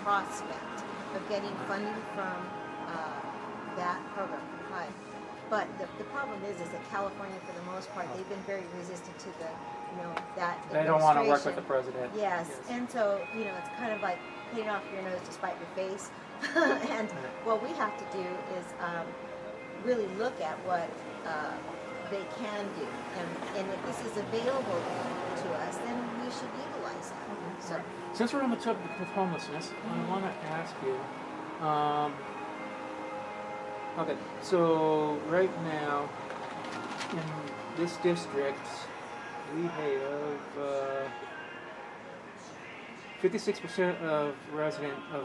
prospect of getting funding from that program from HUD. But the problem is that California, for the most part, they've been very resistant to the, that They don't want to work with the president. Yes, and so, it's kind of like cutting off your nose to spite your face. And what we have to do is really look at what they can do. And if this is available to us, then we should utilize it. So, since we're on the topic of homelessness, I want to ask you, okay, so right now in this district, we have 56% of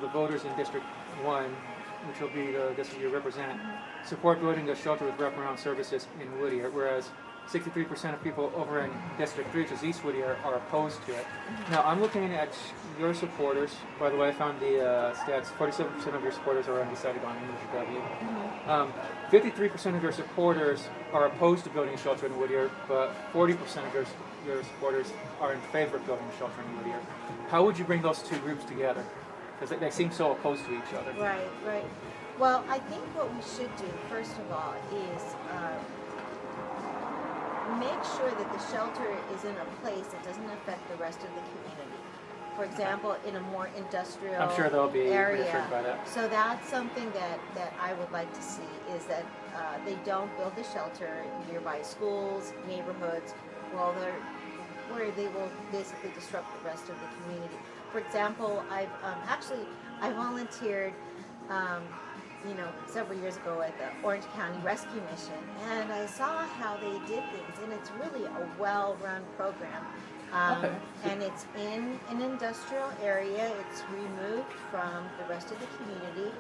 the voters in District 1, which will be the district you represent, support building a shelter with wraparound services in Whittier, whereas 63% of people over in District 3, which is East Whittier, are opposed to it. Now, I'm looking at your supporters. By the way, I found the stats. 47% of your supporters are undecided on UW. 53% of your supporters are opposed to building a shelter in Whittier, but 40% of your supporters are in favor of building a shelter in Whittier. How would you bring those two groups together? Because they seem so opposed to each other. Right. Well, I think what we should do, first of all, is make sure that the shelter is in a place that doesn't affect the rest of the community. For example, in a more industrial I'm sure they'll be area. reassured by that. So that's something that I would like to see, is that they don't build a shelter nearby schools, neighborhoods, where they will basically disrupt the rest of the community. For example, I volunteered several years ago at the Orange County Rescue Mission, and I saw how they did things, and it's really a well-run program. And it's in an industrial area. It's removed from the rest of the community,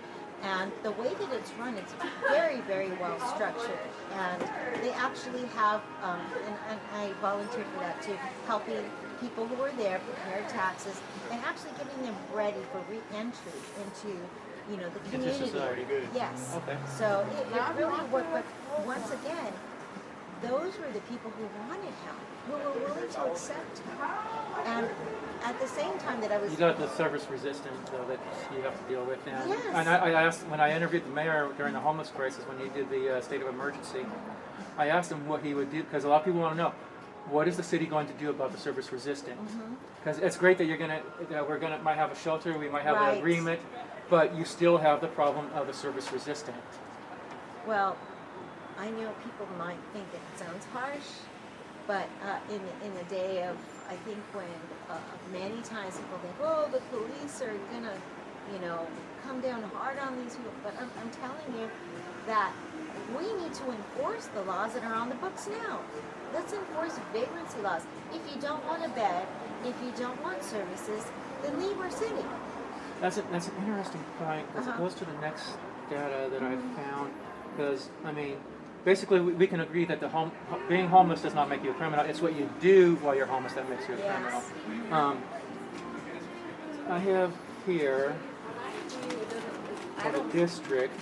and the way that it's run, it's very, very well structured. And they actually have, and I volunteered for that too, helping people who are there prepare taxes and actually getting them ready for re-entry into the community. Into society. Good. Yes. Okay. So it really worked, but once again, those were the people who wanted help, who were willing to accept help. And at the same time that I was... You got the service resistance, though, that you have to deal with. And, yes. And I asked, when I interviewed the mayor during the homeless crisis, when he did the state of emergency, I asked him what he would do, because a lot of people want to know, what is the city going to do about the service resistant? Because it's great that might have a shelter, we might have an agreement, but you still have the problem of the service resistant. Well, I know people might think it sounds harsh, but in the day of, I think when many times people think, oh, the police are gonna, come down hard on these people. But I'm telling you that we need to enforce the laws that are on the books now. Let's enforce vagrancy laws. If you don't want a bed, if you don't want services, then leave our city. That's an interesting point, because it goes to the next data that I found. Because, basically we can agree that being homeless does not make you a criminal. It's what you do while you're homeless that makes you a criminal. I have here for the district,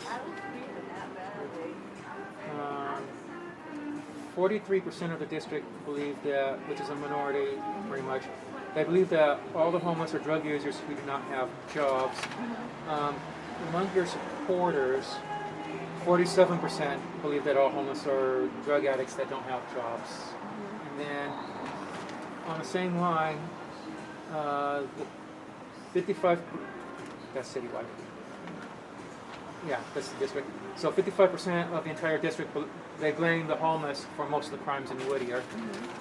43% of the district believe that, which is a minority pretty much, they believe that all the homeless are drug users who do not have jobs. Among your supporters, 47% believe that all homeless are drug addicts that don't have jobs. And then on the same line, 55, that's citywide. Yeah, that's the district. So 55% of the entire district, they blame the homeless for most of the crimes in Whittier.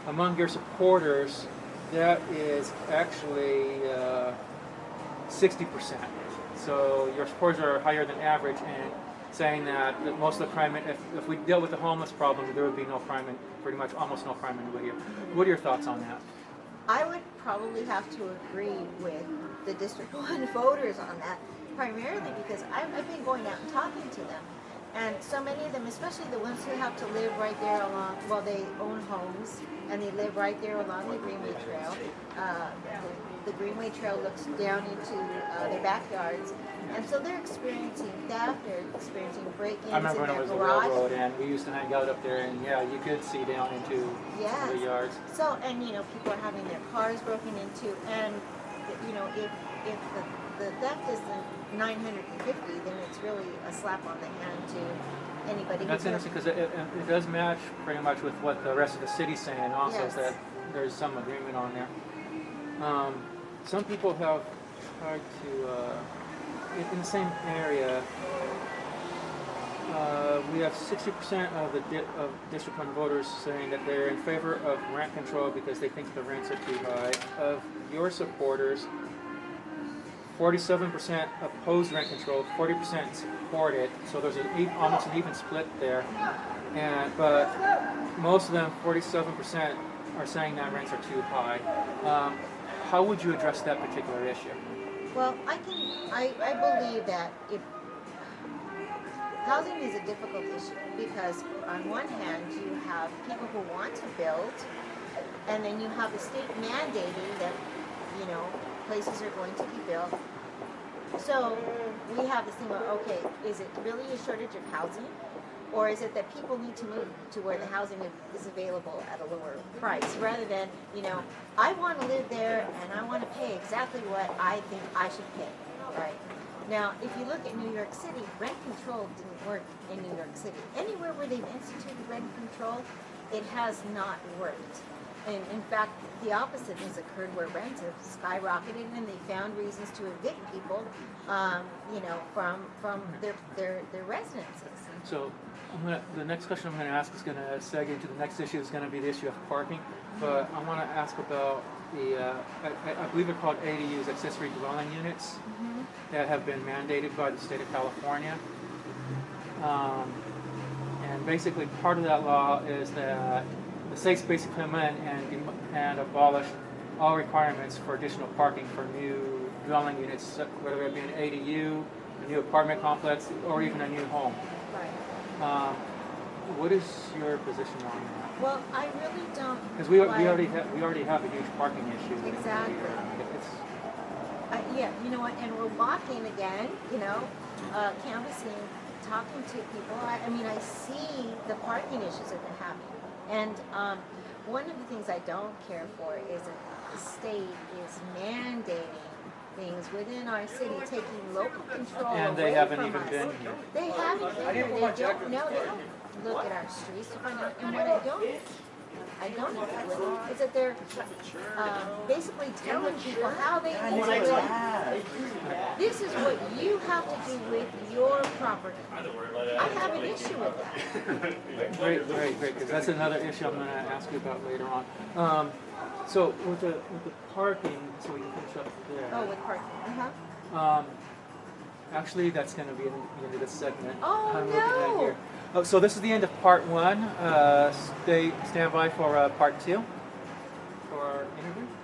Among your supporters, that is actually 60%. So your supporters are higher than average, and saying that most of the crime, if we dealt with the homeless problem, there would be no crime, pretty much almost no crime in Whittier. What are your thoughts on that? I would probably have to agree with the District 1 voters on that, primarily because I've been going out and talking to them. And so many of them, especially the ones who have to live right there along, well, they own homes, and they live right there along the Greenway Trail. The Greenway Trail looks down into their backyards, and so they're experiencing theft, they're experiencing break-ins I remember in when it their was garage. a railroad, and we used to hang out up there, and yeah, you could see down into the yards. So, and people are having their cars broken into, and if the the theft is the 950, then it's really a slap on the hand to anybody. That's interesting because it does match pretty much with what the rest of the city's saying also, Yes. is that there's some agreement on there. Some people have tried to, in the same area, we have 60% of the of District 1 voters saying that they're in favor of rent control because they think the rents are too high. Of your supporters, 47% oppose rent control, 40% support it. So there's almost an even split there. But most of them, 47%, are saying that rents are too high. How would you address that particular issue? Well, I believe that if housing is a difficult issue because on one hand you have people who want to build, and then you have the state mandating that, you know, places are going to be built. So we have this thing of, okay, is it really a shortage of housing? Or is it that people need to move to where the housing is available at a lower price, rather than, you know, I want to live there and I want to pay exactly what I think I should pay, right? Now, if you look at New York City, rent control didn't work in New York City. Anywhere where they've instituted rent control, it has not worked. And in fact, the opposite has occurred, where rents have skyrocketed and they found reasons to evict people, you know, from their residences. So the next question I'm going to ask is going to segue into the next issue. Is going to be the issue of parking. But I want to ask about the, I believe they're called ADUs, accessory dwelling units, that have been mandated by the state of California. And basically part of that law is that the state's basically come in and abolish all requirements for additional parking for new dwelling units, whether it be an ADU, a new apartment complex, or even a new home. Right. What is your position on that? Well, I really don't. Because we already have a huge parking issue. Exactly. Yeah, you know what? And we're walking again. You know, canvassing, talking to people. I mean, I see the parking issues that they're having. And one of the things I don't care for is that the state is mandating things within our city, taking local control And they away haven't from even us. been here. They haven't been here. They don't know. They don't look at our streets to find out. And what I don't agree with is that they're basically telling people how they need to live. This is what you have to do with your property. I have an issue with that. Great, because that's another issue I'm going to ask you about later on. So with the parking, so we can finish up there. Oh, with parking. Actually, that's going to be in the end of this segment. Oh, I'm looking at no. here. Oh, so this is the end of part 1. Stand by for part 2 for our interview.